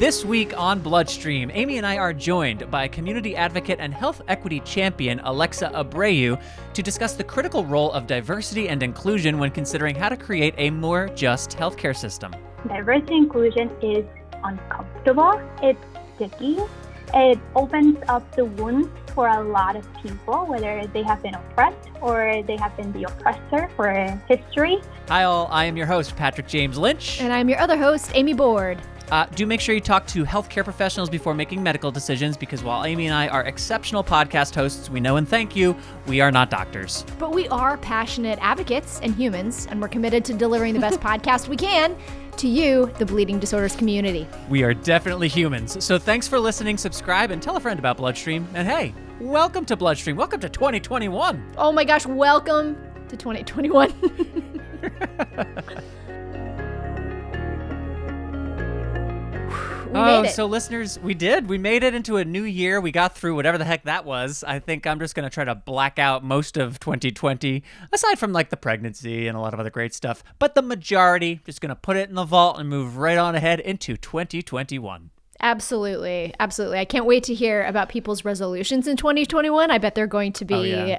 This week on BloodStream, Amy and I are joined by community advocate and health equity champion Alexa Abreu to discuss the critical role of diversity and inclusion when considering how to create a more just healthcare system. Diversity and inclusion is uncomfortable, it's sticky, it opens up the wounds for a lot of people, whether they have been oppressed or they have been the oppressor for history. Hi all, I am your host, Patrick James Lynch. And I'm your other host, Amy Board. Do make sure you talk to healthcare professionals before making medical decisions, because while Amy and I are exceptional podcast hosts, we know and thank you, we are not doctors. But we are passionate advocates and humans, and we're committed to delivering the best podcast we can to you, the bleeding disorders community. We are definitely humans. So thanks for listening, subscribe, and tell a friend about BloodStream. And hey, welcome to BloodStream. Welcome to 2021. Oh my gosh, welcome to 2021. So listeners, we did. We made it into a new year. We got through whatever the heck that was. I think I'm just going to try to black out most of 2020, aside from like the pregnancy and a lot of other great stuff. But the majority, just going to put it in the vault and move right on ahead into 2021. Absolutely. Absolutely. I can't wait to hear about people's resolutions in 2021. I bet they're going to be...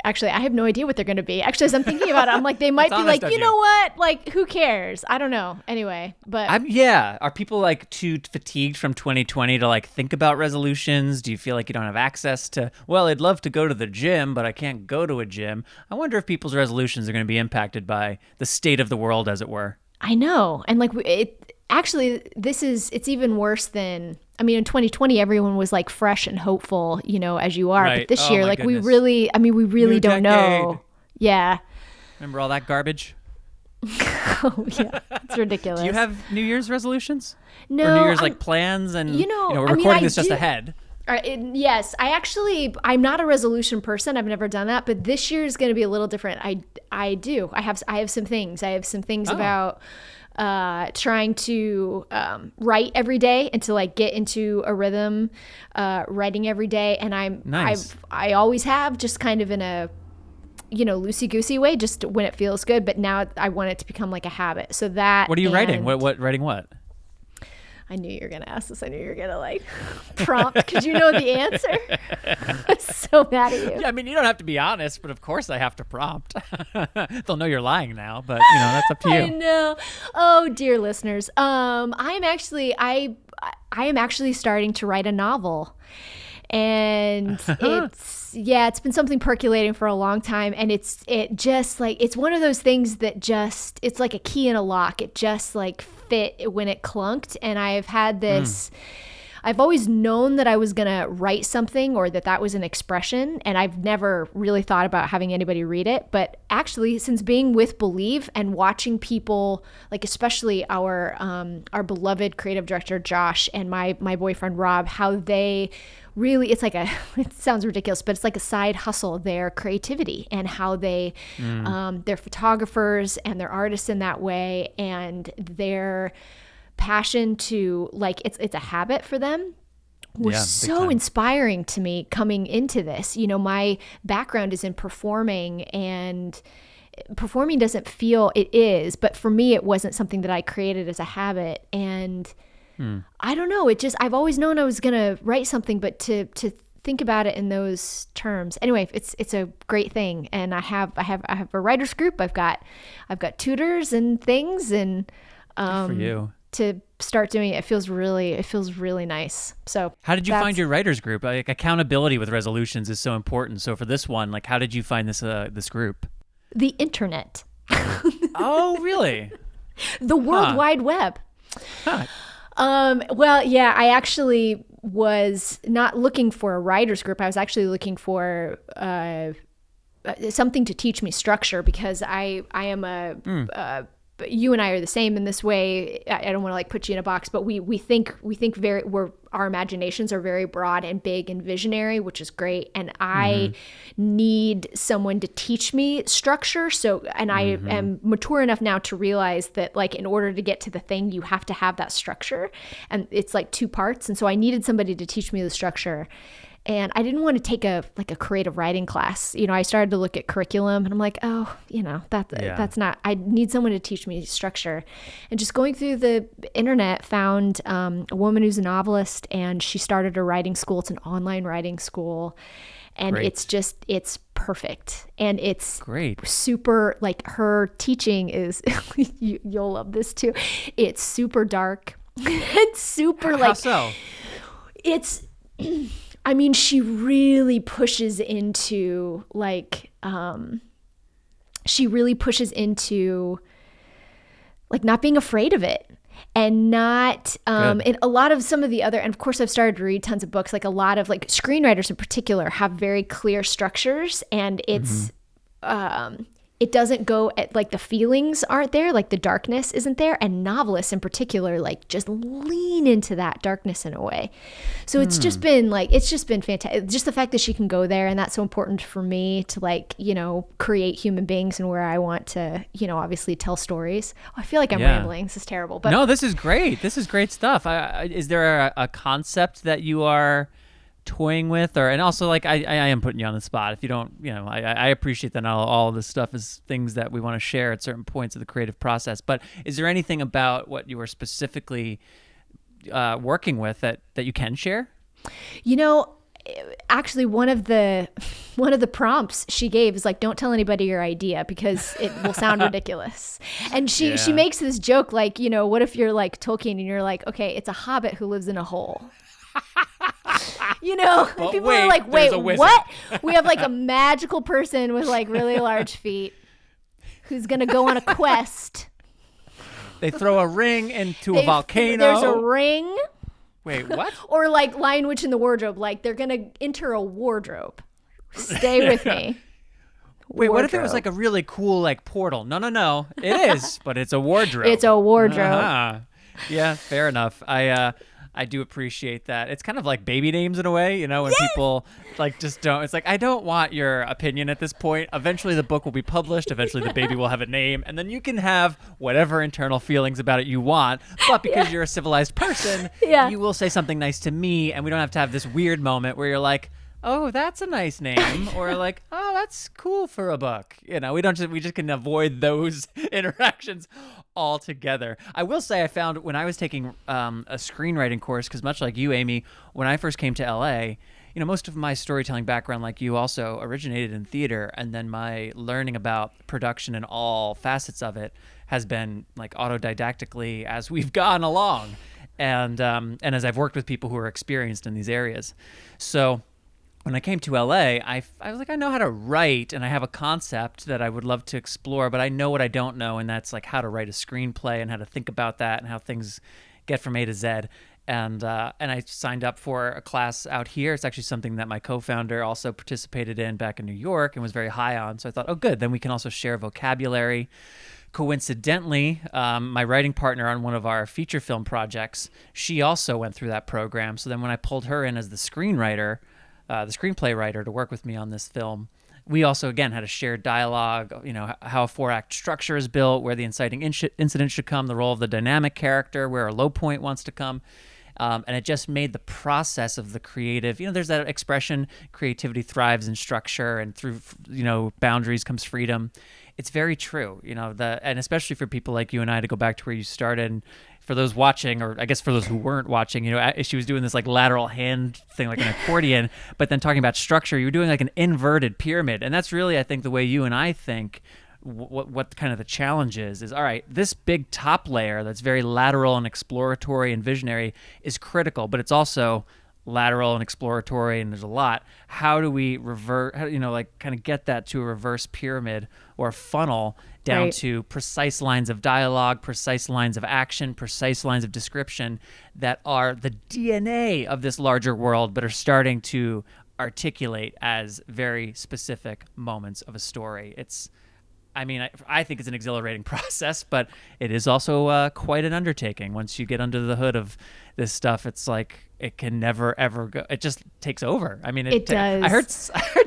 Actually, I have no idea what they're going to be. Actually, as I'm thinking about it, I'm like, they might be like, you know what? Like, who cares? I don't know. Anyway, but... Are people like too fatigued from 2020 to like think about resolutions? Do you feel like you don't have access to, well, I'd love to go to the gym, but I can't go to a gym. I wonder if people's resolutions are going to be impacted by the state of the world, as it were. I know. And like, it's even worse than... I mean, in 2020, everyone was like fresh and hopeful, you know, as you are. Right. But this year, like goodness. we really don't know. Yeah. Remember all that garbage? Oh, yeah. It's ridiculous. Do you have New Year's resolutions? No. Or New Year's like plans? And, we're recording this just ahead. Yes. I'm not a resolution person. I've never done that. But this year is going to be a little different. I do. I have some things. I have some things about... trying to write every day and to like get into a rhythm, writing every day. And I always have, just kind of in a, loosey-goosey way, just when it feels good. But now I want it to become like a habit. So that. What are you writing? What writing what? I knew you were going to ask this. I knew you were going to like prompt because you know the answer. I'm so mad at you. Yeah, I mean, you don't have to be honest, but of course I have to prompt. They'll know you're lying now, but that's up to you. I know. Oh, dear listeners. I am actually starting to write a novel. And it's been something percolating for a long time. And it's one of those things that it's like a key in a lock. It just like fit when it clunked. And I've had this, I've always known that I was going to write something or that was an expression. And I've never really thought about having anybody read it. But actually, since being with Believe and watching people, like especially our beloved creative director, Josh, and my boyfriend, Rob, how they really, it sounds ridiculous, but it's like a side hustle, their creativity and how they're photographers and they're artists in that way, and their passion to like, it's a habit for them was so inspiring to me coming into this. My background is in performing, and performing doesn't feel, it is, but for me, it wasn't something that I created as a habit. And I don't know. I've always known I was going to write something, but to think about it in those terms. Anyway, it's a great thing. And I have a writers group. I've got tutors and things, and good for you. To start doing it, it feels really nice. So how did you find your writers group? Like, accountability with resolutions is so important. So for this one, like, how did you find this group? The internet. Oh, really? The World Wide Web. Huh. Well, yeah, I actually was not looking for a writer's group. I was actually looking for something to teach me structure, because I am you and I are the same in this way. I don't want to like put you in a box, but we think our imaginations are very broad and big and visionary, which is great. And I need someone to teach me structure. So, and I am mature enough now to realize that like, in order to get to the thing, you have to have that structure, and it's like two parts. And so I needed somebody to teach me the structure. And I didn't want to take a creative writing class. I started to look at curriculum and I'm like, oh, that's not, I need someone to teach me structure. And just going through the internet, found a woman who's a novelist, and she started a writing school. It's an online writing school. And it's perfect. And it's great. Super, like, her teaching is, you'll love this too. It's super dark. It's super How so? It's, I mean, she really pushes into like not being afraid of it. And not, and a lot of some of the other, and of course I've started to read tons of books, like a lot of like screenwriters in particular have very clear structures, and it's, it doesn't go at, like, the feelings aren't there, like the darkness isn't there, and novelists in particular, like, just lean into that darkness in a way. So it's just been fantastic. Just the fact that she can go there, and that's so important for me to, like, create human beings and where I want to, obviously tell stories. I feel like I'm rambling. This is terrible. But no, this is great. This is great stuff. Is there a concept that you are toying with, and also, like, I am putting you on the spot if you don't, I appreciate that all this stuff is things that we want to share at certain points of the creative process, but is there anything about what you were specifically working with that you can share? Actually, one of the prompts she gave is like, don't tell anybody your idea because it will sound ridiculous. And she makes this joke, like, what if you're like Tolkien and you're like, okay, it's a hobbit who lives in a hole. But people are like, wait, what? We have like a magical person with like really large feet who's gonna go on a quest. They throw a ring into a volcano. There's a ring. Wait, what? Or like Lion Witch in the Wardrobe, like they're gonna enter a wardrobe. Stay with me. Wait, what if it was like a really cool like portal? No. It is, but it's a wardrobe. It's a wardrobe. Uh-huh. Yeah, fair enough. I do appreciate that. It's kind of like baby names in a way, when people like just don't. It's like, I don't want your opinion at this point. Eventually the book will be published. Eventually the baby will have a name, and then you can have whatever internal feelings about it you want. But because you're a civilized person, you will say something nice to me, and we don't have to have this weird moment where you're like, oh, that's a nice name, or like, oh, that's cool for a book. We just can avoid those interactions altogether. I will say, I found when I was taking a screenwriting course, because much like you, Amy, when I first came to LA, most of my storytelling background, like you, also originated in theater, and then my learning about production and all facets of it has been like autodidactically as we've gone along, and as I've worked with people who are experienced in these areas. So when I came to LA, I was like, I know how to write, and I have a concept that I would love to explore, but I know what I don't know, and that's like how to write a screenplay and how to think about that and how things get from A to Z. And I signed up for a class out here. It's actually something that my co-founder also participated in back in New York and was very high on. So I thought, oh, good, then we can also share vocabulary. Coincidentally, my writing partner on one of our feature film projects, she also went through that program. So then when I pulled her in as the screenwriter, the screenplay writer to work with me on this film, we also, again, had a shared dialogue, how a 4-act structure is built, where the inciting incident should come, the role of the dynamic character, where a low point wants to come. And it just made the process of the creative, there's that expression, creativity thrives in structure, and through, boundaries comes freedom. It's very true, and especially for people like you and I, to go back to where you started. And for those watching, or I guess for those who weren't watching, she was doing this like lateral hand thing, like an accordion, but then talking about structure, you were doing like an inverted pyramid. And that's really, I think, the way you and I think what kind of the challenge is all right, this big top layer that's very lateral and exploratory and visionary is critical, but it's also lateral and exploratory, and there's a lot. How do we revert, kind of get that to a reverse pyramid or a funnel down to precise lines of dialogue, precise lines of action, precise lines of description that are the DNA of this larger world, but are starting to articulate as very specific moments of a story. I think it's an exhilarating process, but it is also quite an undertaking. Once you get under the hood of this stuff, it's like it can never ever go. It just takes over. It does. I heard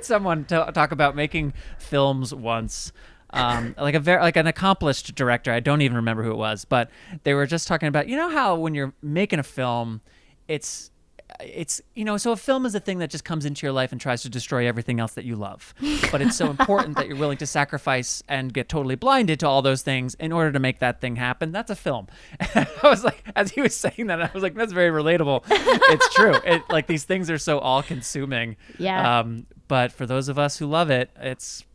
someone talk about making films once, like an accomplished director. I don't even remember who it was, but they were just talking about how when you're making a film, it's it's, so a film is a thing that just comes into your life and tries to destroy everything else that you love. But it's so important that you're willing to sacrifice and get totally blinded to all those things in order to make that thing happen. That's a film. And I was like, as he was saying that, I was like, that's very relatable. It's true. Like these things are so all consuming. Yeah. But for those of us who love it, it's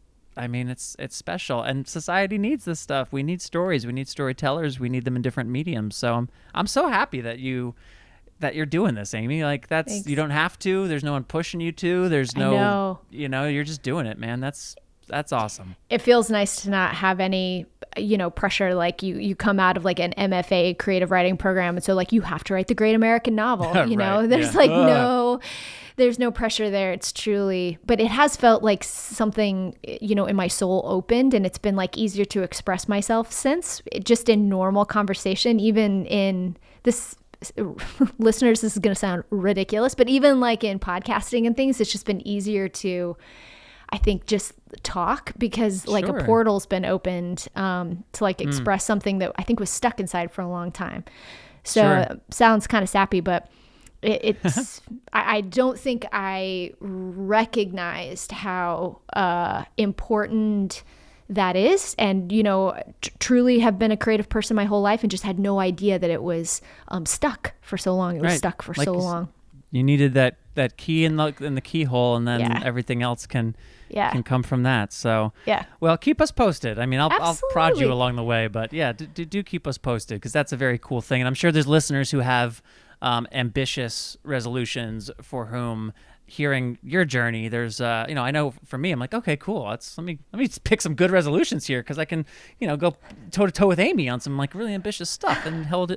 special, and society needs this stuff. We need stories. We need storytellers. We need them in different mediums. So I'm so happy that you're doing this, Amy. Like Thanks. You don't have to. There's no one pushing you to. There's no, you're just doing it, man. That's awesome. It feels nice to not have any, pressure. Like you come out of like an MFA creative writing program. And so like you have to write the great American novel, Right, there's there's no pressure there. It's truly, but it has felt like something, in my soul opened, and it's been like easier to express myself since, just in normal conversation, even in this, listeners, this is going to sound ridiculous, but even like in podcasting and things, it's just been easier to, I think, just talk, because like Sure. a portal's been opened to like express something that I think was stuck inside for a long time. So Sure. it sounds kind of sappy, but it's I don't think I recognized how important that is, and truly have been a creative person my whole life and just had no idea that it was stuck for so long. It was Right. stuck for Like so you long. You needed that key in the keyhole, and then Yeah. everything else can Yeah. come from that. So Yeah. well, keep us posted. I mean, I'll prod Absolutely. you along the way, but yeah, do keep us posted, because that's a very cool thing, and I'm sure there's listeners who have ambitious resolutions for whom hearing your journey, there's I know for me, I'm like, okay, cool, let me pick some good resolutions here, because I can go toe to toe with Amy on some like really ambitious stuff and help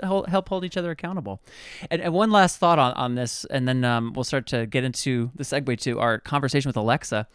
hold each other accountable. And one last thought on this, and then we'll start to get into the segue to our conversation with Alexa.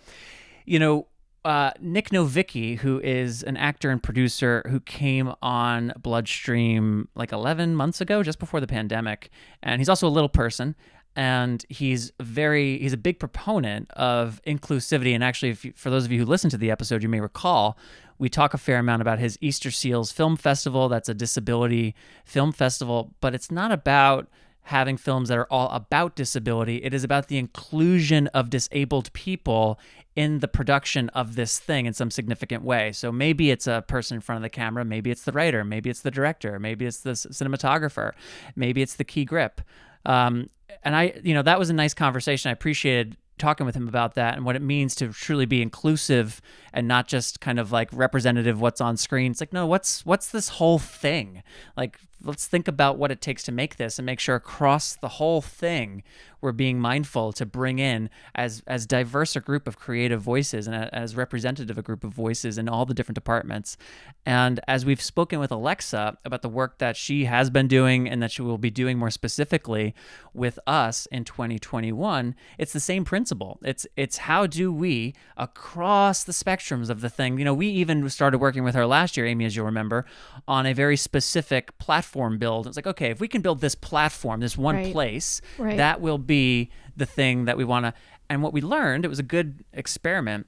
Nick Novicki, who is an actor and producer who came on BloodStream like 11 months ago, just before the pandemic, and he's also a little person, and he's a big proponent of inclusivity. And actually, for those of you who listened to the episode, you may recall we talk a fair amount about his Easter Seals Film Festival. That's a disability film festival, but it's not about having films that are all about disability. It is about the inclusion of disabled people in the production of this thing in some significant way. So maybe it's a person in front of the camera, maybe it's the writer, maybe it's the director, maybe it's the cinematographer, maybe it's the key grip. And that was a nice conversation. I appreciated talking with him about that and what it means to truly be inclusive and not just kind of like representative of what's on screen. It's like, no, what's this whole thing? Like, let's think about what it takes to make this and make sure across the whole thing we're being mindful to bring in as diverse a group of creative voices and as representative a group of voices in all the different departments. And as we've spoken with Alexa about the work that she has been doing and that she will be doing more specifically with us in 2021, it's the same principle. It's how do we, across the spectrums of the thing, we even started working with her last year, Amy, as you'll remember, on a very specific platform build. It's like, okay, if we can build this platform, this one Right. place, Right. that will be the thing that we want to. And what we learned, it was a good experiment,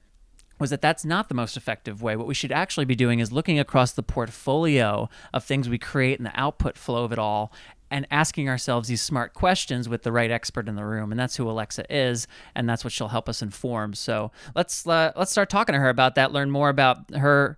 was that that's not the most effective way. What we should actually be doing is looking across the portfolio of things we create and the output flow of it all, and asking ourselves these smart questions with the right expert in the room. And that's who Alexa is, and that's what she'll help us inform. So let's start talking to her about that, learn more about her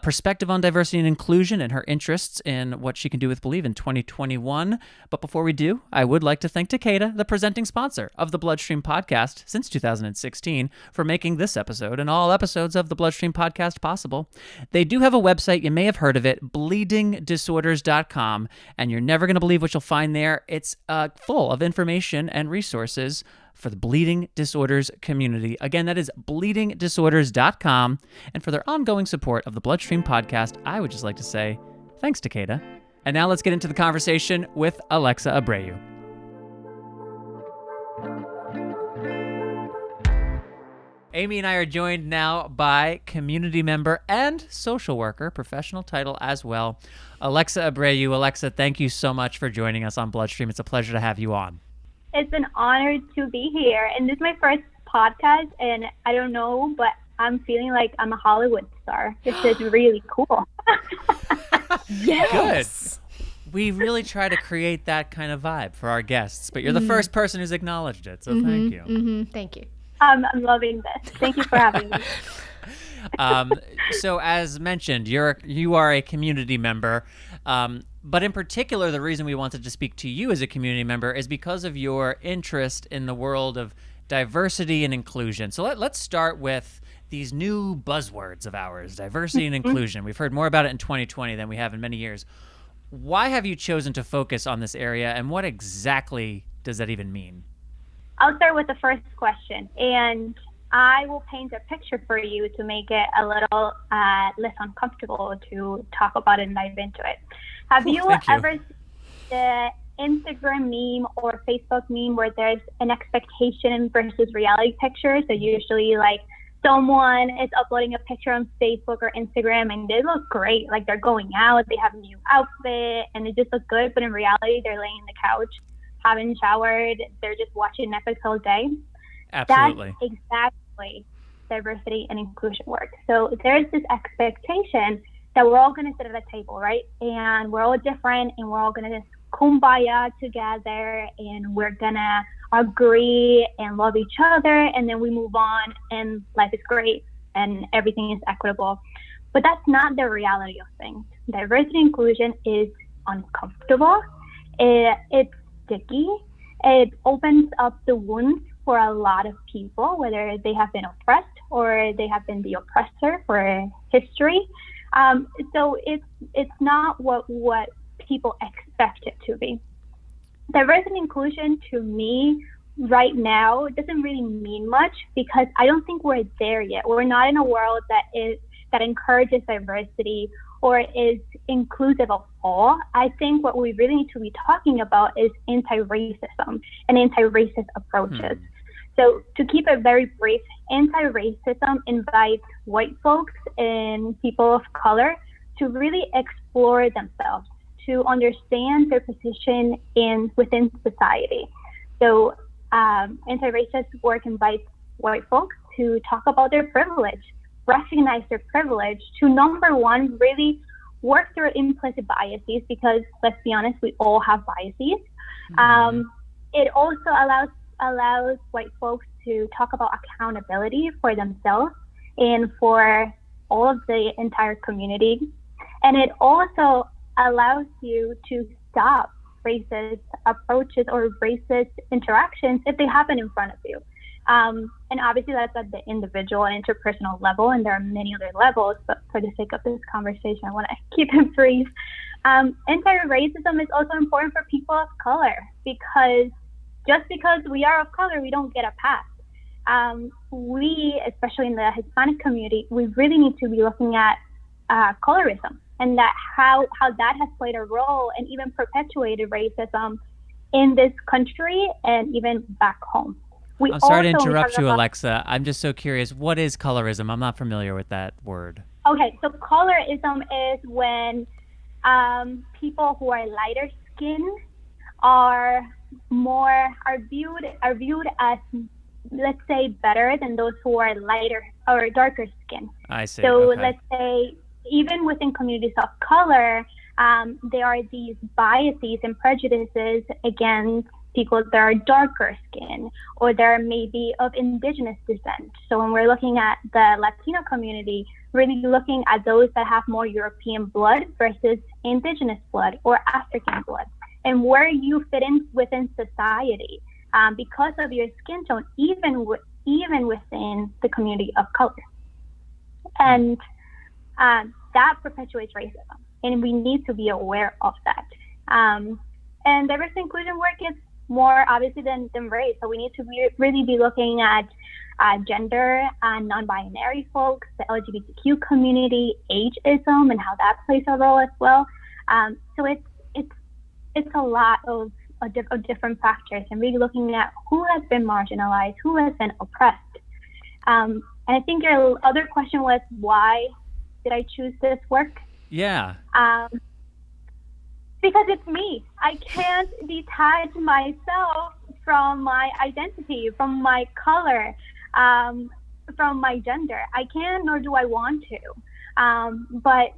perspective on diversity and inclusion and her interests in what she can do with Believe in 2021. But before we do, I would like to thank Takeda, the presenting sponsor of the BloodStream podcast since 2016, for making this episode and all episodes of the BloodStream podcast possible. They do have a website, you may have heard of it, bleedingdisorders.com, and you're never going to believe what you'll find there. It's full of information and resources for the bleeding disorders community. Again, that is bleedingdisorders.com. And for their ongoing support of the BloodStream podcast, I would just like to say thanks, Takeda. And now let's get into the conversation with Alexa Abreu. Amy and I are joined now by community member and social worker, professional title as well, Alexa Abreu. Alexa, thank you so much for joining us on BloodStream. It's a pleasure to have you on. It's an honor to be here. And this is my first podcast, and I don't know, but I'm feeling like I'm a Hollywood star. This is really cool. Yes. We really try to create that kind of vibe for our guests, but you're the first person who's acknowledged it, so thank you. Thank you. I'm loving this. Thank you for having me. So as mentioned, you are a community member, but in particular, the reason we wanted to speak to you as a community member is because of your interest in the world of diversity and inclusion. So let's start with these new buzzwords of ours, diversity and inclusion. We've heard more about it in 2020 than we have in many years. Why have you chosen to focus on this area, and what exactly does that even mean? I'll start with the first question, and I will paint a picture for you to make it a little less uncomfortable to talk about it and dive into it. Have you ever seen the Instagram meme or Facebook meme where there's an expectation versus reality picture? So usually like someone is uploading a picture on Facebook or Instagram and they look great, like they're going out, they have a new outfit, and it just looks good. But in reality, they're laying on the couch, haven't showered, they're just watching Netflix all day. Absolutely. That's exactly diversity and inclusion work. So there's this expectation that we're all going to sit at a table, right? And we're all different, and we're all going to just kumbaya together, and we're going to agree and love each other, and then we move on, and life is great, and everything is equitable. But that's not the reality of things. Diversity and inclusion is uncomfortable. It's sticky. It opens up the wounds for a lot of people, whether they have been oppressed or they have been the oppressor for history. So it's not what people expect it to be. Diversity and inclusion to me right now doesn't really mean much because I don't think we're there yet. We're not in a world that encourages diversity or is inclusive of all. I think what we really need to be talking about is anti-racism and anti-racist approaches. So to keep it very brief, anti-racism invites white folks and people of color to really explore themselves, to understand their position within society. So anti-racist work invites white folks to talk about their privilege, recognize their privilege, to number one, really work through implicit biases, because let's be honest, we all have biases. It also allows white folks to talk about accountability for themselves and for all of the entire community. And it also allows you to stop racist approaches or racist interactions if they happen in front of you. And obviously that's at the individual and interpersonal level, and there are many other levels, but for the sake of this conversation, I want to keep it brief. Anti-racism is also important for people of color, because just because we are of color, we don't get a pass. We, especially in the Hispanic community, we really need to be looking at colorism, and that how that has played a role and even perpetuated racism in this country and even back home. I'm sorry to interrupt you, Alexa. I'm just so curious. What is colorism? I'm not familiar with that word. Okay, so colorism is when people who are lighter skinned are viewed as, let's say, better than those who are lighter or darker skin. I see. So okay. Let's say even within communities of color, there are these biases and prejudices against people that are darker skin, or they're maybe of indigenous descent. So when we're looking at the Latino community, really looking at those that have more European blood versus indigenous blood or African blood, and where you fit in within society because of your skin tone, even within the community of color. And that perpetuates racism, and we need to be aware of that. And diversity inclusion work is more obviously than race, so we need to really be looking at gender and non-binary folks, the LGBTQ community, ageism, and how that plays a role as well. So it's a lot of different factors, and really looking at who has been marginalized, who has been oppressed. And I think your other question was, why did I choose this work? Yeah. Because it's me. I can't detach myself from my identity, from my color, from my gender. I can't, nor do I want to. But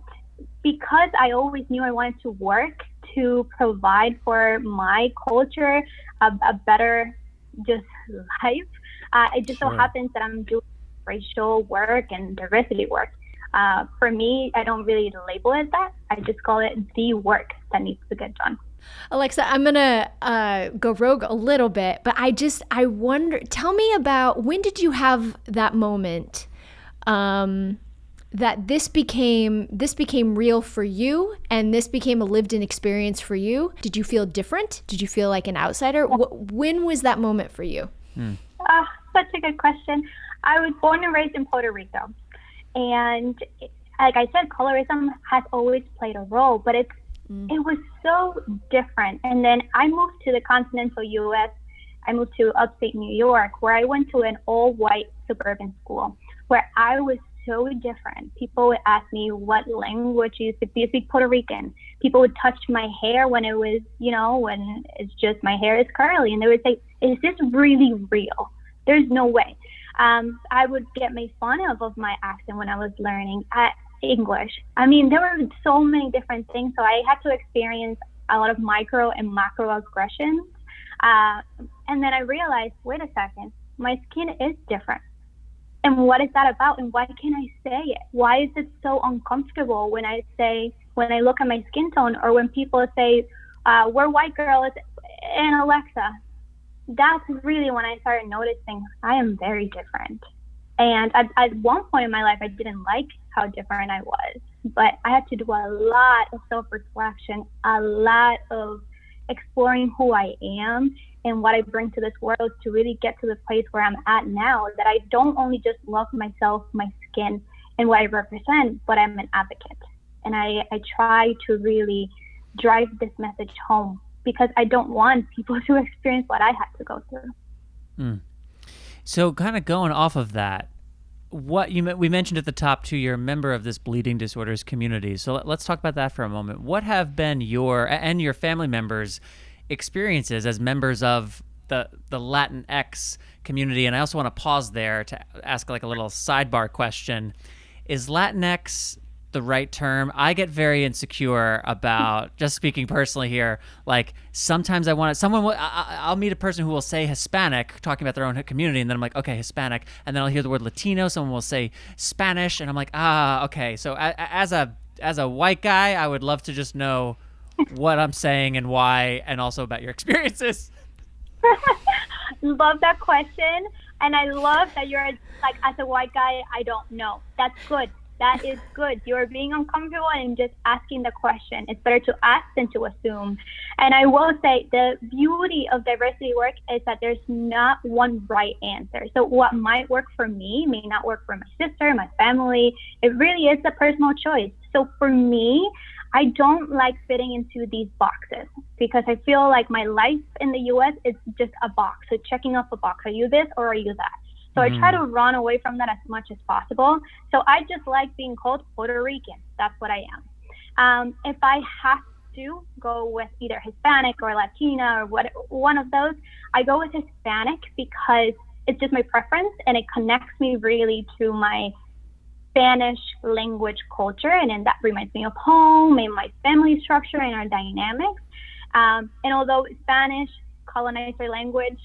because I always knew I wanted to work to provide for my culture a better just life. It just so happens that I'm doing racial work and diversity work. For me, I don't really label it that. I just call it the work that needs to get done. Alexa, I'm going to go rogue a little bit, but I wonder, tell me about, when did you have that moment that this became real for you, and this became a lived-in experience for you? Did you feel different? Did you feel like an outsider? When was that moment for you? Such a good question. I was born and raised in Puerto Rico. And like I said, colorism has always played a role, but it was so different. And then I moved to the continental U.S. I moved to upstate New York, where I went to an all-white suburban school, where I was so different. People would ask me what language you speak. Do you speak Puerto Rican? People would touch my hair when it was, when it's just my hair is curly. And they would say, is this really real? There's no way. I would get made fun of my accent when I was learning English. I mean, there were so many different things. So I had to experience a lot of micro and macro aggressions. And then I realized, wait a second, my skin is different. And what is that about? And why can't I say it? Why is it so uncomfortable when I look at my skin tone, or when people say, we're white girls and Alexa? That's really when I started noticing I am very different. And at one point in my life, I didn't like how different I was, but I had to do a lot of self-reflection, a lot of exploring who I am and what I bring to this world to really get to the place where I'm at now, that I don't only just love myself, my skin, and what I represent, but I'm an advocate. And I try to really drive this message home, because I don't want people to experience what I had to go through. So kind of going off of that, we mentioned at the top too, you're a member of this bleeding disorders community. So let's talk about that for a moment. What have been your and your family members' experiences as members of the Latinx community? And I also want to pause there to ask like a little sidebar question. Is Latinx the right term? I get very insecure about, just speaking personally here, like sometimes I'll meet a person who will say Hispanic, talking about their own community, and then I'm like, okay, Hispanic, and then I'll hear the word Latino, someone will say Spanish, and I'm like, okay. So as a white guy, I would love to just know what I'm saying and why, and also about your experiences. Love that question, and I love that you're like, as a white guy, I don't know. That's good. That is good. You're being uncomfortable and just asking the question. It's better to ask than to assume. And I will say the beauty of diversity work is that there's not one right answer. So what might work for me may not work for my sister, my family. It really is a personal choice. So for me, I don't like fitting into these boxes, because I feel like my life in the U.S. is just a box. So checking off a box. Are you this or are you that? So I try to run away from that as much as possible. So I just like being called Puerto Rican. That's what I am. If I have to go with either Hispanic or Latina or one of those, I go with Hispanic because it's just my preference, and it connects me really to my Spanish language culture. And then that reminds me of home and my family structure and our dynamics. And although Spanish, colonizer language,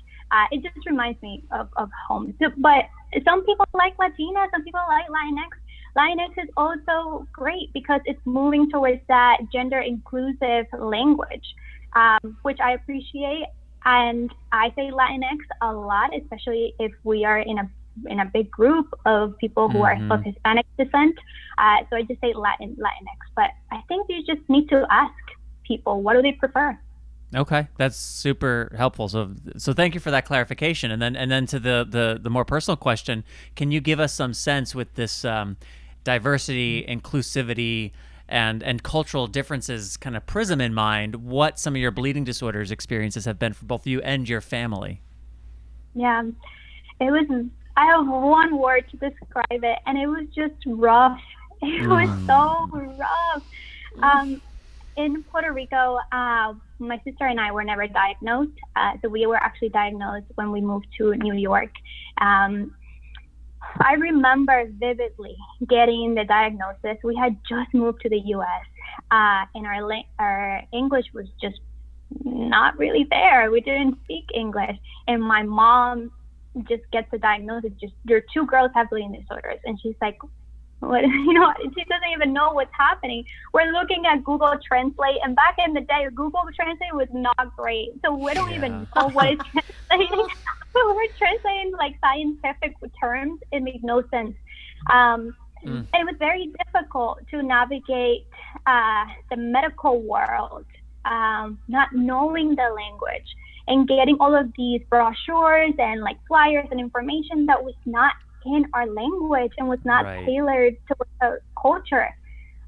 it just reminds me of home. So, but some people like Latina, some people like Latinx. Latinx is also great because it's moving towards that gender inclusive language, which I appreciate. And I say Latinx a lot, especially if we are in a big group of people who are of Hispanic descent. So I just say Latinx. But I think you just need to ask people, what do they prefer? Okay, that's super helpful. So thank you for that clarification. And then to the more personal question, can you give us some sense with this diversity, inclusivity, and cultural differences kind of prism in mind, what some of your bleeding disorders experiences have been for both you and your family? Yeah, I have one word to describe it, and it was just rough. It was so rough. In Puerto Rico, my sister and I were never diagnosed. So we were actually diagnosed when we moved to New York. I remember vividly getting the diagnosis. We had just moved to the U.S. And our English was just not really there. We didn't speak English, and my mom just gets the diagnosis. Just your two girls have bleeding disorders, and she's like, "What?" She doesn't even know what's happening. We're looking at Google Translate, and back in the day, Google Translate was not great, so we don't even know what it's translating. We're translating like scientific terms. It makes no sense. It was very difficult to navigate the medical world, not knowing the language and getting all of these brochures and like flyers and information that was not in our language and was not tailored to our culture.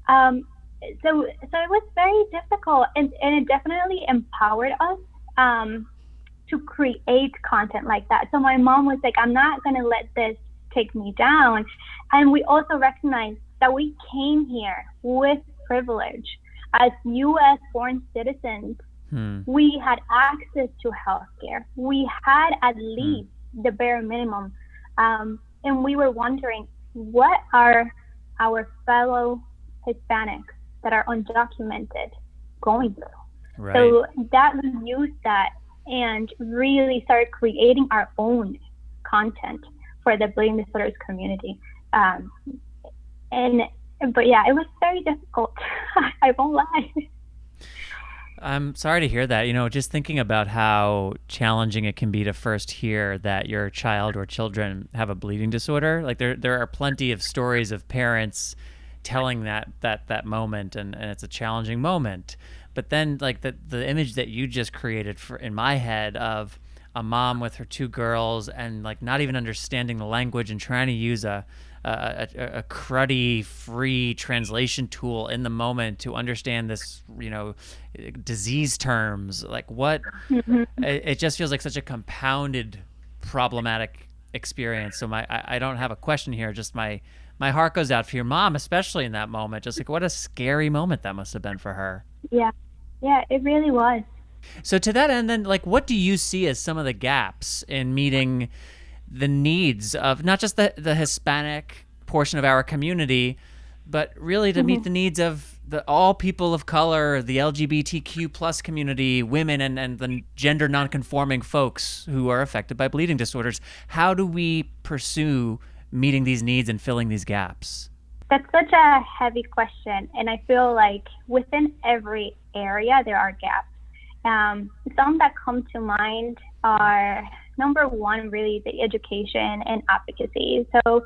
So it was very difficult, and it definitely empowered us to create content like that. So my mom was like, I'm not going to let this take me down. And we also recognized that we came here with privilege. As U.S. born citizens, we had access to healthcare. We had at least the bare minimum. And we were wondering, what are our fellow Hispanics that are undocumented going through? Right. So that we used that and really started creating our own content for the bleeding disorders community. But yeah, it was very difficult. I won't lie. I'm sorry to hear that. Just thinking about how challenging it can be to first hear that your child or children have a bleeding disorder. Like there are plenty of stories of parents telling that moment, and it's a challenging moment. But then like the image that you just created in my head of a mom with her two girls and like not even understanding the language and trying to use a cruddy free translation tool in the moment to understand this, disease terms, like what it just feels like such a compounded problematic experience. So I don't have a question here, just my heart goes out for your mom, especially in that moment. Just like what a scary moment that must have been for her. Yeah, it really was. So to that end, then, like, what do you see as some of the gaps in meeting the needs of not just the Hispanic portion of our community, but really to meet the needs of all people of color, the LGBTQ plus community, women, and the gender nonconforming folks who are affected by bleeding disorders? How do we pursue meeting these needs and filling these gaps? That's such a heavy question, and I feel like within every area there are gaps. Some that come to mind are, number one, really the education and advocacy. So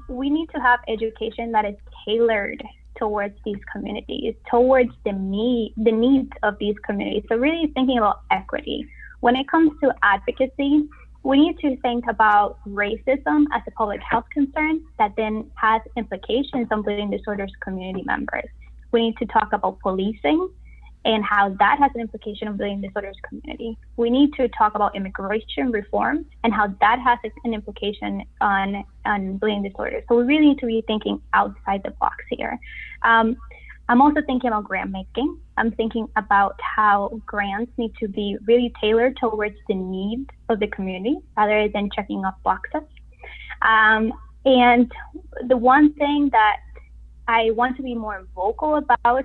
we need to have education that is tailored towards these communities, towards the needs of these communities. So really thinking about equity. When it comes to advocacy, we need to think about racism as a public health concern that then has implications on bleeding disorders community members. We need to talk about policing and how that has an implication on bleeding disorders community. We need to talk about immigration reform and how that has an implication on bleeding disorders. So we really need to be thinking outside the box here. I'm also thinking about grant making. I'm thinking about how grants need to be really tailored towards the needs of the community rather than checking off boxes. And the one thing that I want to be more vocal about,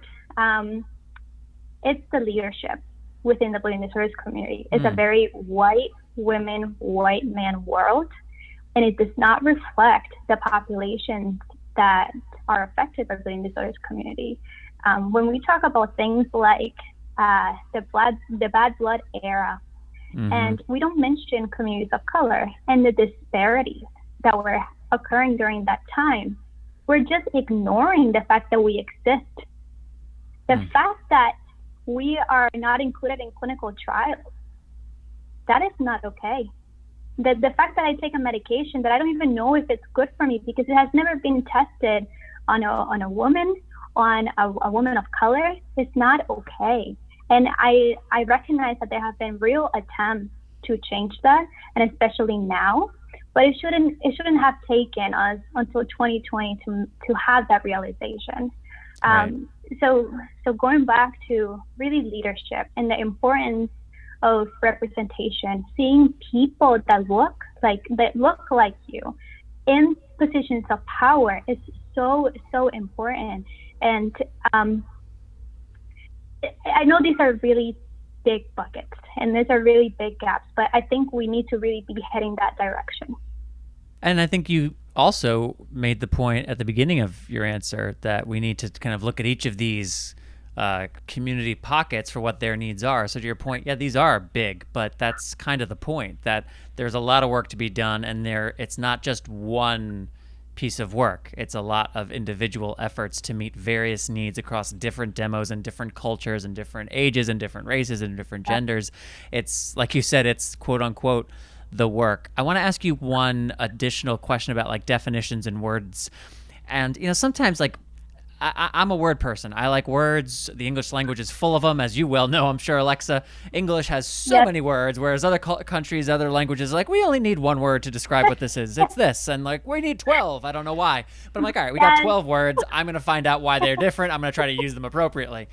it's the leadership within the bleeding disorders community. It's a very white women, white man world, and it does not reflect the populations that are affected by bleeding disorders community. When we talk about things like the bad blood era, and we don't mention communities of color and the disparities that were occurring during that time, we're just ignoring the fact that we exist. The fact that we are not included in clinical trials, that is not okay. The fact that I take a medication that I don't even know if it's good for me because it has never been tested on a woman, on a woman of color, is not okay. And I recognize that there have been real attempts to change that, and especially now, but it shouldn't have taken us until 2020 to have that realization. Right. So going back to really leadership and the importance of representation, seeing people that look like you, in positions of power is so important. And I know these are really big buckets and these are really big gaps, but I think we need to really be heading that direction. And I think you also made the point at the beginning of your answer that we need to kind of look at each of these community pockets for what their needs are. So to your point, yeah, these are big, but that's kind of the point, that there's a lot of work to be done, and it's not just one piece of work. It's a lot of individual efforts to meet various needs across different demos and different cultures and different ages and different races and different genders. It's like you said, it's quote unquote the work. I want to ask you one additional question about like definitions and words. And, you know, sometimes like I'm a word person. I like words. The English language is full of them, as you well know, I'm sure, Alexa. English has so many words, whereas other countries, other languages, like, we only need one word to describe what this is. It's this. And, like, we need 12. I don't know why. But I'm like, all right, we got 12 words. I'm going to find out why they're different. I'm going to try to use them appropriately.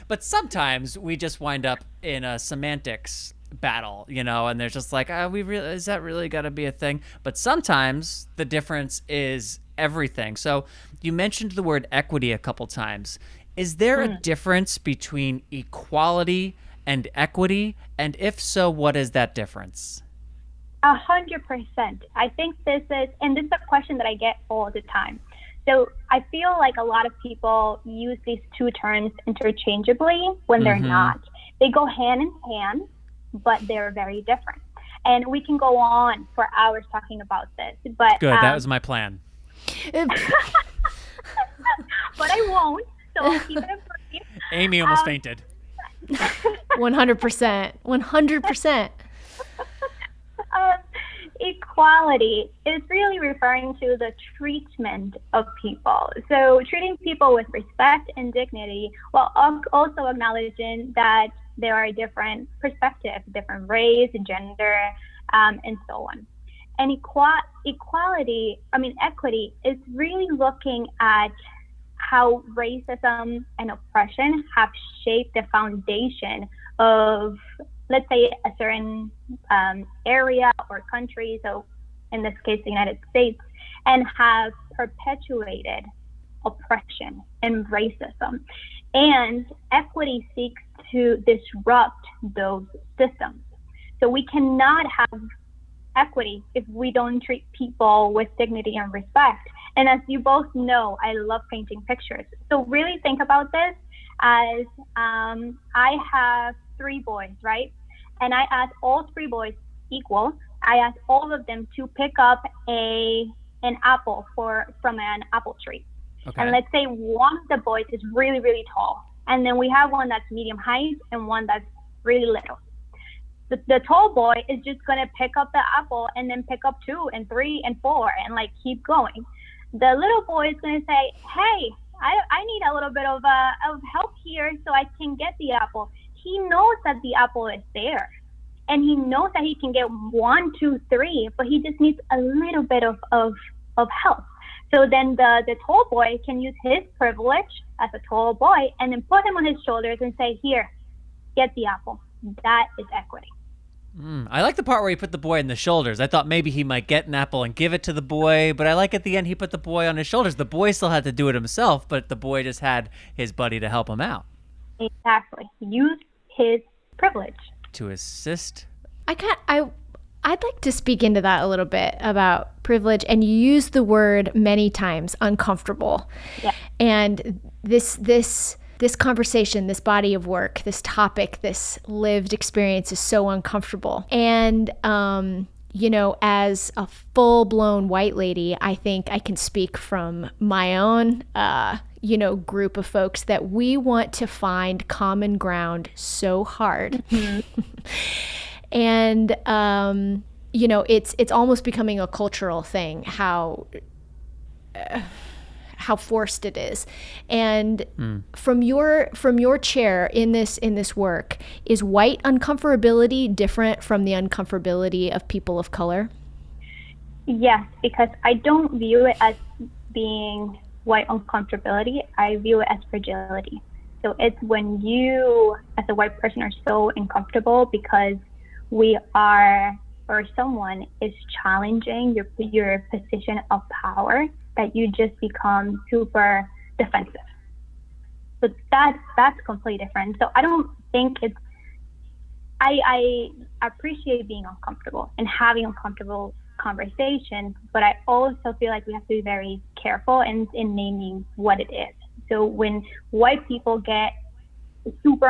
But sometimes we just wind up in a semantics battle, you know, and there's just like, is that really got to be a thing? But sometimes the difference is everything. So you mentioned the word equity a couple times. Is there a difference between equality and equity? And if so, what is that difference? 100%. I think this is a question that I get all the time. So I feel like a lot of people use these two terms interchangeably when they're not. They go hand in hand, but they're very different. And we can go on for hours talking about this. But good, that was my plan. But I won't, so I'll keep it brief. Amy almost fainted. 100%. Equality is really referring to the treatment of people. So treating people with respect and dignity, while also acknowledging that there are different perspectives, different race, gender, and so on. And equity is really looking at how racism and oppression have shaped the foundation of, let's say, a certain area or country, so in this case, the United States, and have perpetuated oppression and racism. And equity seeks to disrupt those systems. So we cannot have equity if we don't treat people with dignity and respect. And as you both know, I love painting pictures. So really think about this as I have 3 boys, right? And I ask all 3 boys equal. I ask all of them to pick up an apple from an apple tree. Okay. And let's say one of the boys is really, really tall. And then we have one that's medium height and one that's really little. The tall boy is just going to pick up the apple and then pick up 2 and 3 and 4 and like keep going. The little boy is going to say, hey, I need a little bit of help here so I can get the apple. He knows that the apple is there. And he knows that he can get 1, 2, 3, but he just needs a little bit of help. So then the tall boy can use his privilege as a tall boy and then put him on his shoulders and say, here, get the apple. That is equity. I like the part where he put the boy on the shoulders. I thought maybe he might get an apple and give it to the boy, but I like at the end he put the boy on his shoulders. The boy still had to do it himself, but the boy just had his buddy to help him out. Exactly. Use his privilege to assist. I'd like to speak into that a little bit about privilege, and you use the word many times, uncomfortable. Yeah. And this conversation, this body of work, this topic, this lived experience is so uncomfortable. And, you know, as a full-blown white lady, I think I can speak from my own, group of folks that we want to find common ground so hard. Mm-hmm. And, it's almost becoming a cultural thing, how forced it is. And from your chair in this work, is white uncomfortability different from the uncomfortability of people of color? Yes, because I don't view it as being white uncomfortability. I view it as fragility. So it's when you, as a white person, are so uncomfortable because we are or someone is challenging your position of power, that you just become super defensive. So that's completely different. So I don't think it's, I appreciate being uncomfortable and having uncomfortable conversations, but I also feel like we have to be very careful in naming what it is. So when white people get super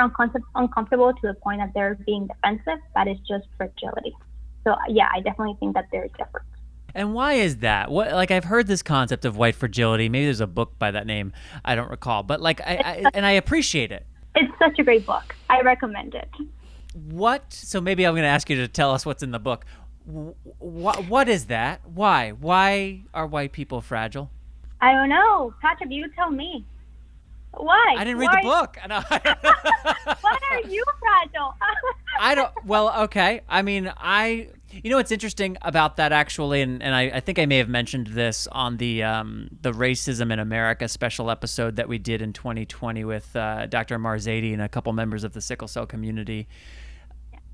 uncomfortable to the point that they're being defensive, that is just fragility. So yeah, I definitely think that there's difference. And why is that? What, like, I've heard this concept of white fragility. Maybe there's a book by that name. I don't recall. But like, I appreciate it. It's such a great book. I recommend it. So maybe I'm going to ask you to tell us what's in the book. What is that? Why? Why are white people fragile? I don't know. Patrick, you tell me. Why? I didn't read the book. Why are you fragile? I don't. Well, okay. I mean, you know what's interesting about that actually, and I think I may have mentioned this on the Racism in America special episode that we did in 2020 with Dr. Marzadi and a couple members of the sickle cell community.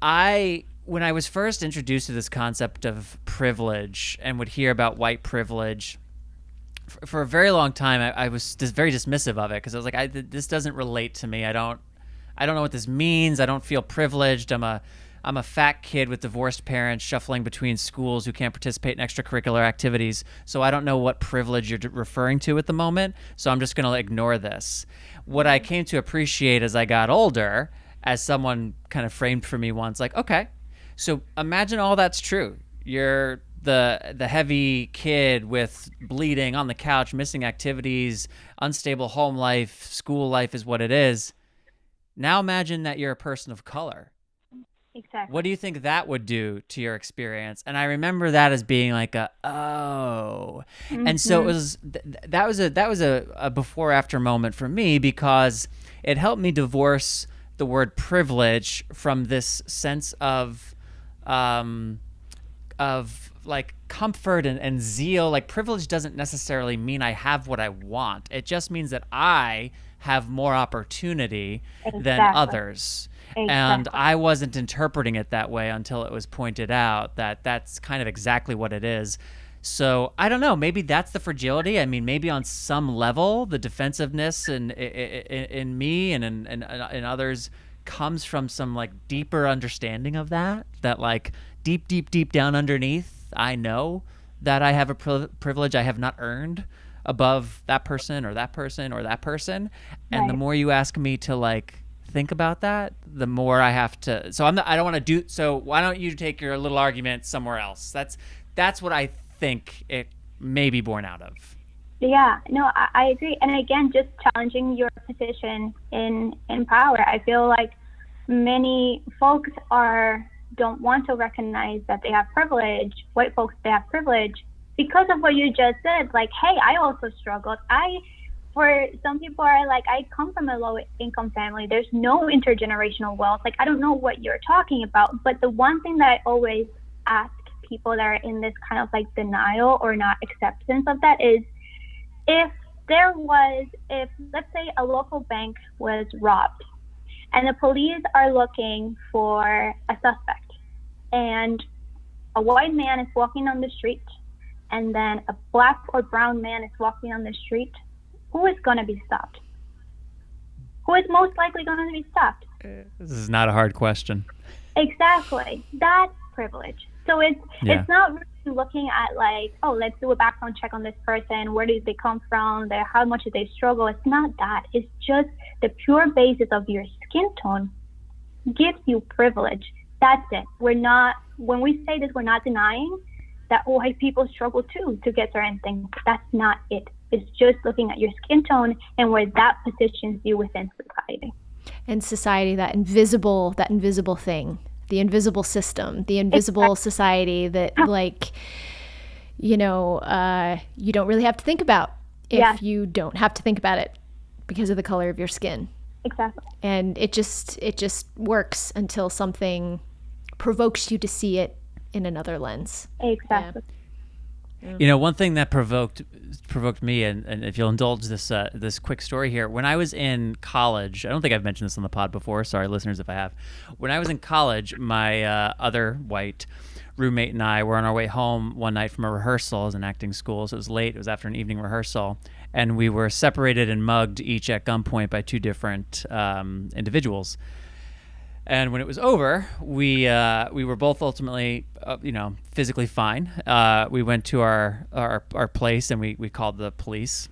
When I was first introduced to this concept of privilege and would hear about white privilege, for a very long time, I was just very dismissive of it because I was like, this doesn't relate to me. I don't know what this means. I don't feel privileged. I'm a fat kid with divorced parents shuffling between schools who can't participate in extracurricular activities. So I don't know what privilege you're referring to at the moment. So I'm just going to ignore this. What I came to appreciate as I got older, as someone kind of framed for me once, like, okay, so imagine all that's true. You're the heavy kid with bleeding on the couch, missing activities, unstable home life, school life is what it is. Now imagine that you're a person of color. Exactly. What do you think that would do to your experience? And I remember that as being like and so it was that was a before after moment for me, because it helped me divorce the word privilege from this sense of like comfort and zeal. Like, privilege doesn't necessarily mean I have what I want. It just means that I have more opportunity than others. Exactly. And I wasn't interpreting it that way until it was pointed out that that's kind of exactly what it is. So I don't know, maybe that's the fragility. I mean, maybe on some level, the defensiveness in me and in others comes from some like deeper understanding of that like deep down underneath, I know that I have a privilege I have not earned above that person or that person or that person. And the more you ask me to like think about that, the more I have to. So I don't want to do. So why don't you take your little argument somewhere else? That's what I think it may be born out of. Yeah, no, I agree. And again, just challenging your position in power. I feel like many folks don't want to recognize that they have privilege. White folks, they have privilege because of what you just said. Like, hey, I also struggled. For some people are like, I come from a low income family. There's no intergenerational wealth. Like, I don't know what you're talking about. But the one thing that I always ask people that are in this kind of like denial or not acceptance of that is, if let's say a local bank was robbed and the police are looking for a suspect, and a white man is walking on the street, and then a black or brown man is walking on the street, who is going to be stopped? Who is most likely going to be stopped? This is not a hard question. Exactly. That's privilege. So it's not really looking at like, oh, let's do a background check on this person. Where did they come from? How much did they struggle? It's not that. It's just the pure basis of your skin tone gives you privilege. That's it. When we say this, we're not denying that white people struggle too to get certain things. That's not it. It's just looking at your skin tone and where that positions you within society. And society, that invisible thing, the invisible system, the invisible society that like, you don't really have to think about if you don't have to think about it because of the color of your skin. Exactly. And it just works until something provokes you to see it in another lens. Exactly. Yeah. You know, one thing that provoked me, and if you'll indulge this quick story here, when I was in college, I don't think I've mentioned this on the pod before. Sorry, listeners, if I have. When I was in college, my other white roommate and I were on our way home one night from a rehearsal. I was in acting school, so it was late. It was after an evening rehearsal. And we were separated and mugged each at gunpoint by two different individuals. And when it was over, we were both ultimately, physically fine. We went to our place and we called the police.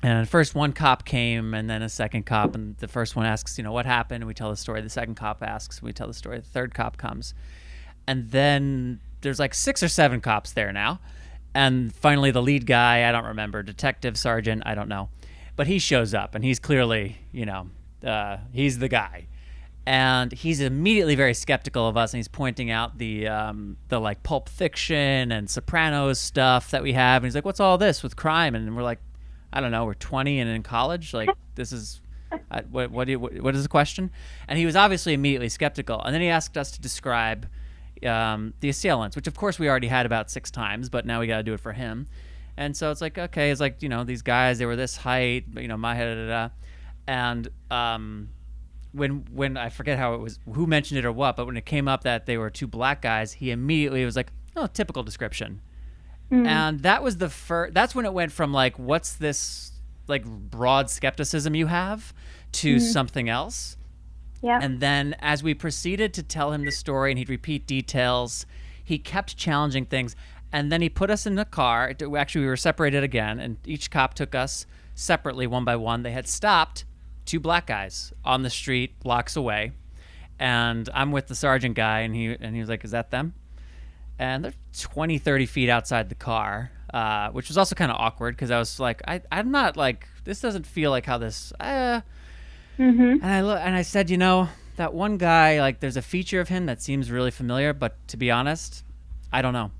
And first one cop came, and then a second cop. And the first one asks, what happened? And we tell the story. The second cop asks, we tell the story. The third cop comes. And then there's like 6 or 7 cops there now. And finally the lead guy, I don't remember, detective, sergeant, I don't know. But he shows up, and he's clearly, he's the guy. And he's immediately very skeptical of us, and he's pointing out the like Pulp Fiction and Sopranos stuff that we have. And he's like, "What's all this with crime?" And we're like, "I don't know. We're 20 and in college. Like, this is what is the question?" And he was obviously immediately skeptical. And then he asked us to describe the assailants, which of course we already had about 6 times, but now we got to do it for him. And so it's like, okay, it's like these guys, they were this height, my head, and when I forget how it was, who mentioned it or what, but when it came up that they were 2 black guys, he immediately was like, "Oh, typical description." And that was that's when it went from like, what's this like broad skepticism you have, to something else. Yeah. And then as we proceeded to tell him the story and he'd repeat details, he kept challenging things. And then he put us in the car. Actually, we were separated again, and each cop took us separately, one by one. They had stopped 2 black guys on the street blocks away, and I'm with the sergeant guy, and he was like, "Is that them?" And they're 20, 30 feet outside the car, which was also kind of awkward because I was like, I'm not like, this doesn't feel like how this. And I said, that one guy, like, there's a feature of him that seems really familiar, but to be honest, I don't know.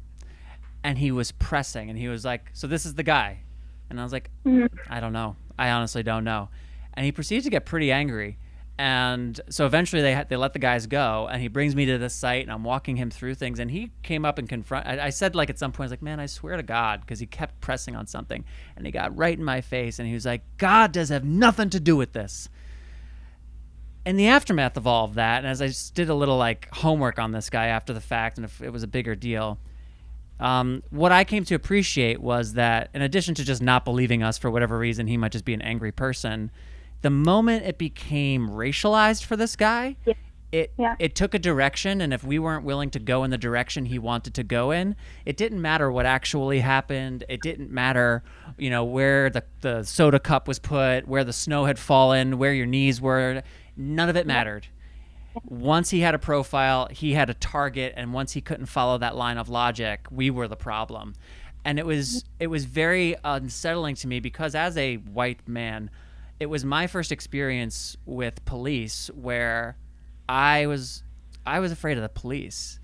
And he was pressing, and he was like, "So this is the guy?" And I was like, "I don't know. I honestly don't know." And he proceeded to get pretty angry. And so eventually they let the guys go, and he brings me to the site, and I'm walking him through things, and he came up and I said, like, at some point, I was like, "Man, I swear to God," because he kept pressing on something, and he got right in my face, and he was like, "God does have nothing to do with this." In the aftermath of all of that, and as I just did a little like homework on this guy after the fact, and if it was a bigger deal, what I came to appreciate was that in addition to just not believing us for whatever reason, he might just be an angry person, the moment it became racialized for this guy, it took a direction, and if we weren't willing to go in the direction he wanted to go in, it didn't matter what actually happened. It didn't matter, where the soda cup was put, where the snow had fallen, where your knees were. None of it mattered. Once he had a profile, he had a target, and once he couldn't follow that line of logic, we were the problem. And it was very unsettling to me because as a white man, it was my first experience with police where I was afraid of the police.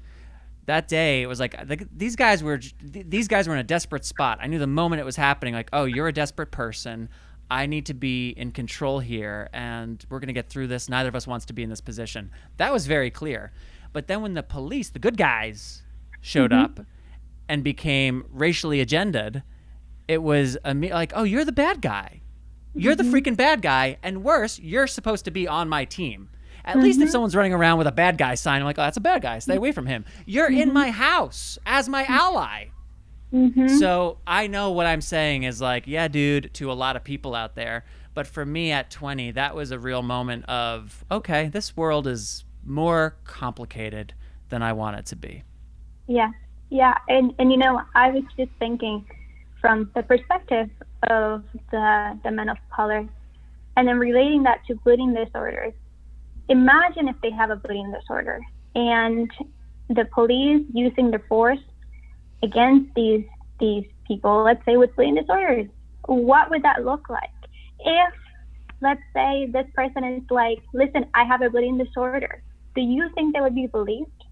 That day, it was like these guys were in a desperate spot. I knew the moment it was happening, like, "Oh, you're a desperate person. I need to be in control here, and we're going to get through this. Neither of us wants to be in this position." That was very clear. But then when the police, the good guys, showed up and became racially agendaed, it was like, "Oh, you're the bad guy. You're the freaking bad guy. And worse, you're supposed to be on my team." At least if someone's running around with a bad guy sign, I'm like, "Oh, that's a bad guy. Stay away from him. You're in my house as my ally." So I know what I'm saying is like, yeah, dude, to a lot of people out there. But for me at 20, that was a real moment of, okay, this world is more complicated than I want it to be. Yeah. Yeah. And I was just thinking from the perspective of the men of color, and then relating that to bleeding disorders. Imagine if they have a bleeding disorder and the police using the force against these people, let's say with bleeding disorders. What would that look like? If, let's say, this person is like, "Listen, I have a bleeding disorder," do you think they would be believed?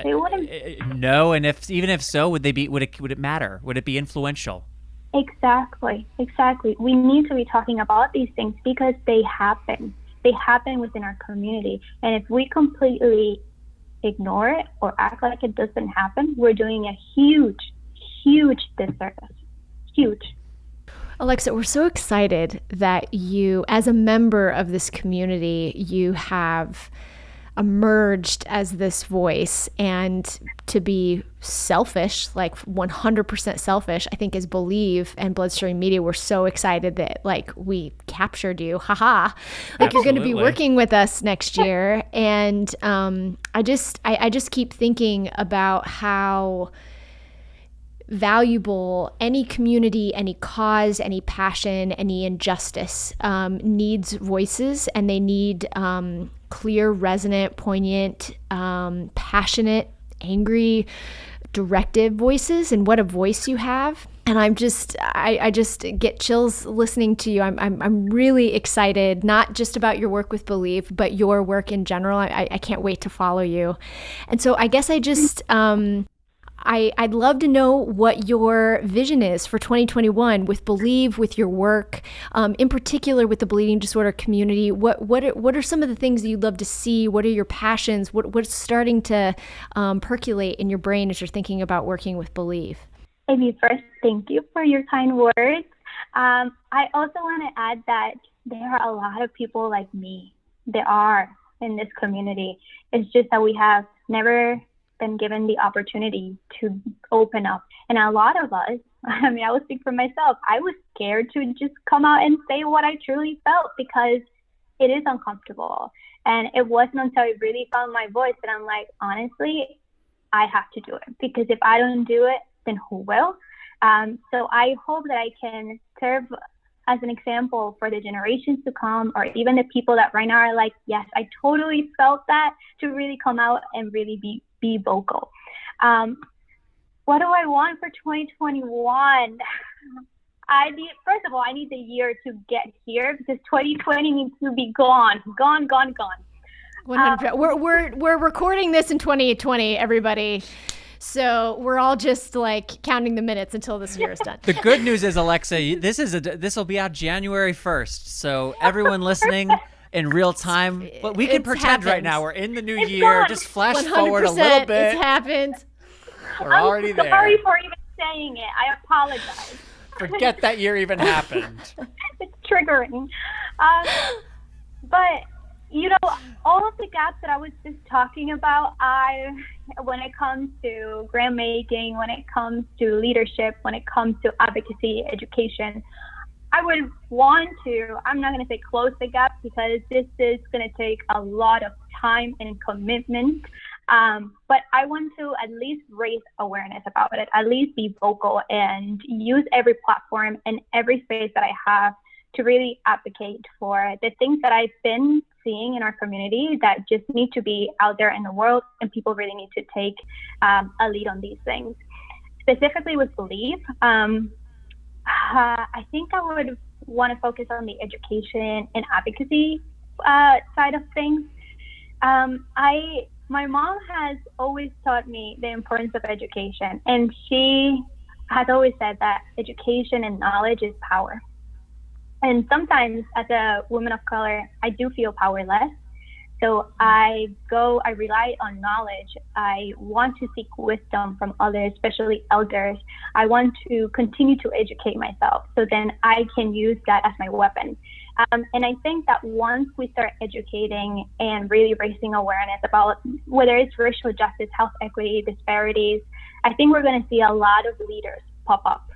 They wouldn't. No, and even if so, would it matter? Would it be influential? Exactly. We need to be talking about these things because they happen. They happen within our community, and if we completely ignore it or act like it doesn't happen, we're doing a huge disservice. Huge. Alexa, we're so excited that you, as a member of this community, you have emerged as this voice. And to be selfish, like 100% selfish, I think is Believe and BloodStream Media. We're so excited that like we captured you. Haha. Like you're going to be working with us next year. And I just keep thinking about how valuable any community, any cause, any passion, any injustice needs voices, and they need clear, resonant, poignant, passionate, angry, directive voices. And what a voice you have. And I just get chills listening to you. I'm really excited, not just about your work with Believe, but your work in general. I can't wait to follow you. And so I guess I'd love to know what your vision is for 2021 with Believe, with your work, in particular with the bleeding disorder community. What are some of the things that you'd love to see? What are your passions? What's starting to percolate in your brain as you're thinking about working with Believe? Amy, first, thank you for your kind words. I also want to add that there are a lot of people like me. There are in this community. It's just that we have never been given the opportunity to open up. And a lot of us, I will speak for myself, I was scared to just come out and say what I truly felt because it is uncomfortable. And it wasn't until I really found my voice that I'm like, honestly, I have to do it, because if I don't do it, then who will? So I hope that I can serve as an example for the generations to come, or even the people that right now are like, yes, I totally felt that, to really come out and really be vocal. What do I want for 2021? First of all, I need the year to get here, because 2020 needs to be gone. 100%. We're recording this in 2020, everybody. So we're all just like counting the minutes until this year is done. The good news is, Alexa, this will be out January 1st. So everyone listening in real time, but we can pretend happened. Right now we're in the new year. Gone. Just flash forward a little bit. It's happened. We're already there. I'm sorry for even saying it. I apologize. Forget that year even happened. It's triggering. But all of the gaps that I was just talking about, when it comes to grant making, when it comes to leadership, when it comes to advocacy, education, I would want to, I'm not going to say close the gap, because this is going to take a lot of time and commitment. But I want to at least raise awareness about it, at least be vocal and use every platform and every space that I have to really advocate for the things that I've been seeing in our community that just need to be out there in the world, and people really need to take a lead on these things. Specifically with Believe, I think I would want to focus on the education and advocacy side of things. My mom has always taught me the importance of education, and she has always said that education and knowledge is power. And sometimes as a woman of color, I do feel powerless. So I rely on knowledge. I want to seek wisdom from others, especially elders. I want to continue to educate myself, so then I can use that as my weapon. And I think that once we start educating and really raising awareness about whether it's racial justice, health equity, disparities, I think we're going to see a lot of leaders pop up,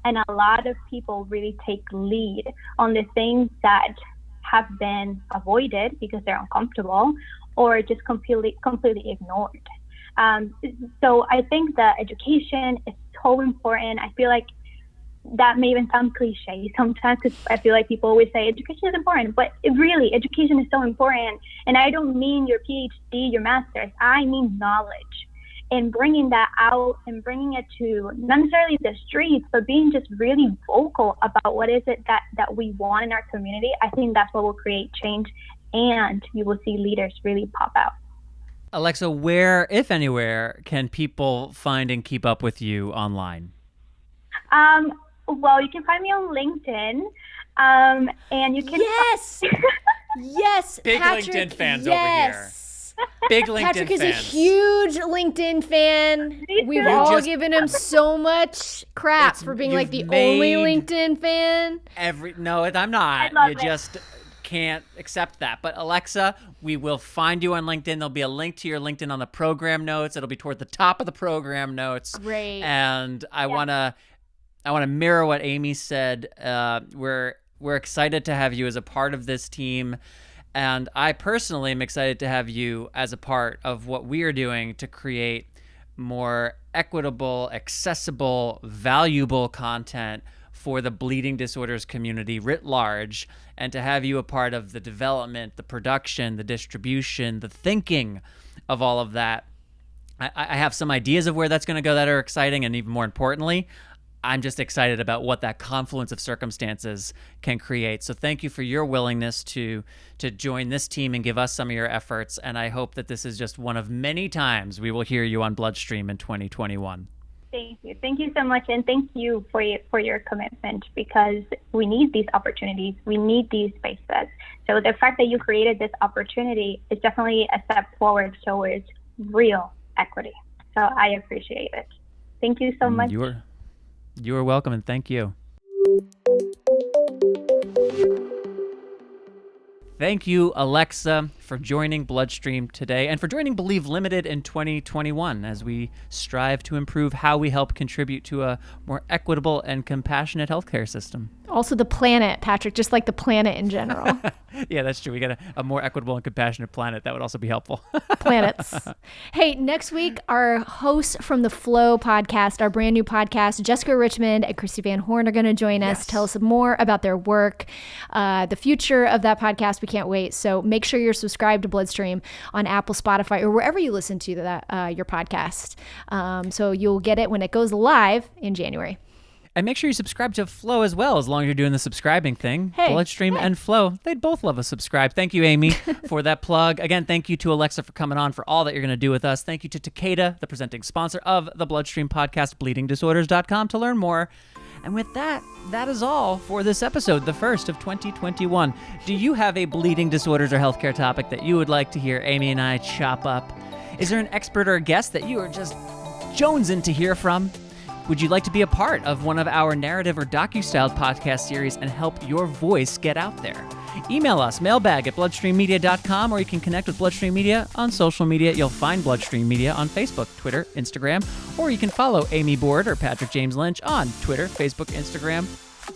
and a lot of people really take lead on the things that have been avoided because they're uncomfortable, or just completely ignored. So I think that education is so important. I feel like that may even sound cliche sometimes, because I feel like people always say education is important, but education is so important. And I don't mean your PhD, your master's, I mean knowledge. And bringing that out and bringing it to not necessarily the streets, but being just really vocal about what is it that we want in our community, I think that's what will create change, and you will see leaders really pop out. Alexa, where, if anywhere, can people find and keep up with you online? Well, you can find me on LinkedIn, and you can... Yes! Yes, Big Patrick, LinkedIn fans yes. over here. Big LinkedIn Patrick fans. is a huge LinkedIn fan. We've all given him so much crap for being like the only LinkedIn fan. No, I'm not. I love You it. just can't accept that. But Alexa, we will find you on LinkedIn. There'll be a link to your LinkedIn on the program notes. It'll be toward the top of the program notes. Great. And I want to mirror what Amy said. We're excited to have you as a part of this team. And I personally am excited to have you as a part of what we are doing to create more equitable, accessible, valuable content for the bleeding disorders community writ large, and to have you a part of the development, the production, the distribution, the thinking of all of that. I have some ideas of where that's going to go that are exciting, and even more importantly, I'm just excited about what that confluence of circumstances can create. So thank you for your willingness to join this team and give us some of your efforts. And I hope that this is just one of many times we will hear you on BloodStream in 2021. Thank you. Thank you so much. And thank you for your commitment, because we need these opportunities. We need these spaces. So the fact that you created this opportunity is definitely a step forward towards real equity. So I appreciate it. Thank you so much. You are welcome, and thank you. Thank you, Alexa, for joining BloodStream today and for joining Believe Limited in 2021 as we strive to improve how we help contribute to a more equitable and compassionate healthcare system. Also the planet, Patrick, just like the planet in general. Yeah, that's true. We got a more equitable and compassionate planet. That would also be helpful. Planets. Hey, next week, our hosts from the Flow podcast, our brand new podcast, Jessica Richmond and Christy Van Horn are going to join us, tell us more about their work, the future of that podcast. We can't wait. So make sure you're subscribed to BloodStream on Apple, Spotify, or wherever you listen to that your podcast. So you'll get it when it goes live in January. And make sure you subscribe to Flow as well, as long as you're doing the subscribing thing. BloodStream and Flow, they'd both love a subscribe. Thank you, Amy, for that plug. Again, thank you to Alexa for coming on, for all that you're going to do with us. Thank you to Takeda, the presenting sponsor of the BloodStream podcast, bleedingdisorders.com to learn more. And with that, that is all for this episode, the first of 2021. Do you have a bleeding disorders or healthcare topic that you would like to hear Amy and I chop up? Is there an expert or a guest that you are just jonesing to hear from? Would you like to be a part of one of our narrative or docu-styled podcast series and help your voice get out there? Email us, mailbag@bloodstreammedia.com, or you can connect with Bloodstream Media on social media. You'll find Bloodstream Media on Facebook, Twitter, Instagram, or you can follow Amy Board or Patrick James Lynch on Twitter, Facebook, Instagram,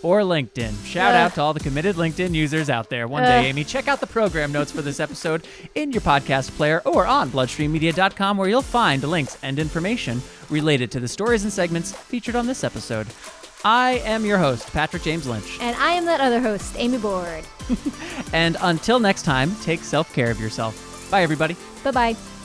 or LinkedIn. Shout out to all the committed LinkedIn users out there. One day, Amy, check out the program notes for this episode in your podcast player or on bloodstreammedia.com, where you'll find links and information related to the stories and segments featured on this episode. I am your host, Patrick James Lynch. And I am that other host, Amy Board. And until next time, take self-care of yourself. Bye, everybody. Bye-bye.